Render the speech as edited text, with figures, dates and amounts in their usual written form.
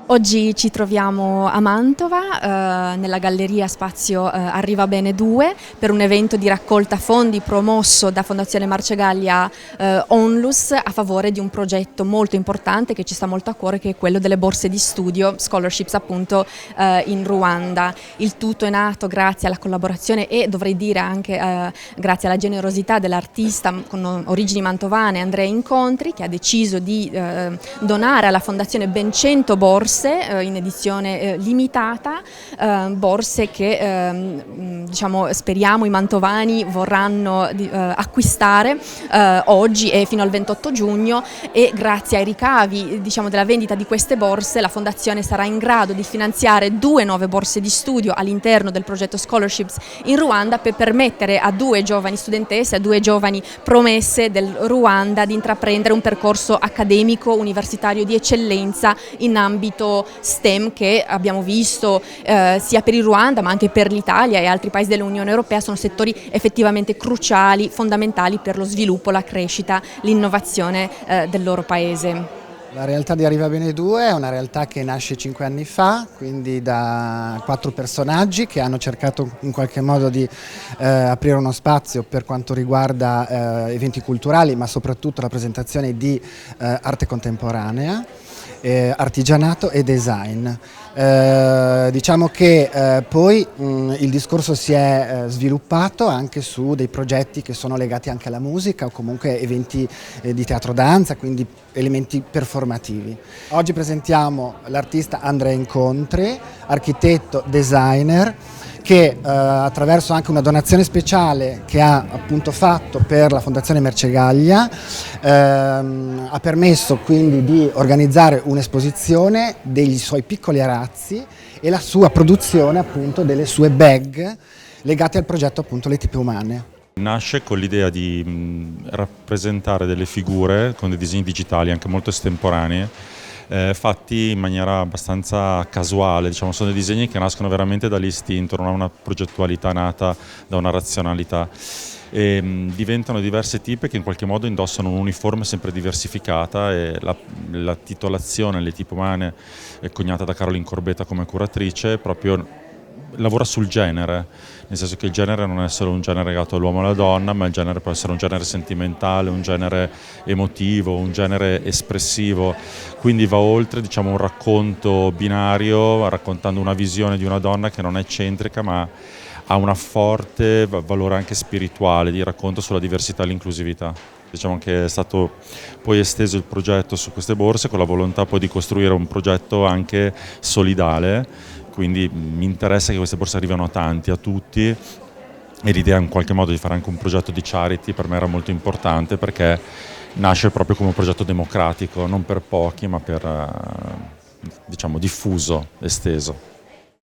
Oggi ci troviamo a Mantova, nella Galleria Spazio Arriva Bene 2 per un evento di raccolta fondi promosso da Fondazione Marcegaglia Onlus a favore di un progetto molto importante che ci sta molto a cuore, che è quello delle borse di studio, scholarships appunto in Ruanda. Il tutto è nato grazie alla collaborazione e dovrei dire anche grazie alla generosità dell'artista con origini mantovane Andrea Incontri, che ha deciso di donare alla Fondazione ben 100 borse in edizione limitata, borse che diciamo, speriamo i mantovani vorranno acquistare oggi e fino al 28 giugno, e grazie ai ricavi, diciamo, della vendita di queste borse la Fondazione sarà in grado di finanziare 2 nuove borse di studio all'interno del progetto Scholarships in Ruanda, per permettere a 2 giovani studentesse, a 2 giovani promesse del Ruanda di intraprendere un percorso accademico universitario di eccellenza in ambito STEM, che abbiamo visto sia per il Ruanda ma anche per l'Italia e altri paesi dell'Unione Europea sono settori effettivamente cruciali, fondamentali per lo sviluppo, la crescita, l'innovazione del loro paese. La realtà di Arriva Bene 2 è una realtà che nasce 5 anni fa, quindi da 4 personaggi che hanno cercato in qualche modo di aprire uno spazio per quanto riguarda eventi culturali, ma soprattutto la presentazione di arte contemporanea, artigianato e design. Diciamo che poi il discorso si è sviluppato anche su dei progetti che sono legati anche alla musica o comunque eventi di teatro danza, quindi elementi performativi. Oggi presentiamo l'artista Andrea Incontri, architetto, designer, che attraverso anche una donazione speciale che ha appunto fatto per la Fondazione Marcegaglia ha permesso quindi di organizzare un'esposizione dei suoi piccoli arazzi e la sua produzione appunto delle sue bag legate al progetto appunto Le Tipe Umane. Nasce con l'idea di rappresentare delle figure con dei disegni digitali anche molto estemporanei, fatti in maniera abbastanza casuale, diciamo, sono dei disegni che nascono veramente dall'istinto, non ha una progettualità nata da una razionalità. E diventano diverse tipe che in qualche modo indossano un'uniforme sempre diversificata, e la titolazione Le Tipe Umane è coniata da Caroline Corbetta come curatrice, proprio lavora sul genere, nel senso che il genere non è solo un genere legato all'uomo e alla donna, ma il genere può essere un genere sentimentale, un genere emotivo, un genere espressivo, quindi va oltre, diciamo, un racconto binario, raccontando una visione di una donna che non è eccentrica ma ha un forte valore anche spirituale di racconto sulla diversità e l'inclusività. Diciamo che è stato poi esteso il progetto su queste borse con la volontà poi di costruire un progetto anche solidale, quindi mi interessa che queste borse arrivino a tanti, a tutti, e l'idea in qualche modo di fare anche un progetto di charity per me era molto importante, perché nasce proprio come un progetto democratico, non per pochi ma per, diciamo, diffuso, esteso.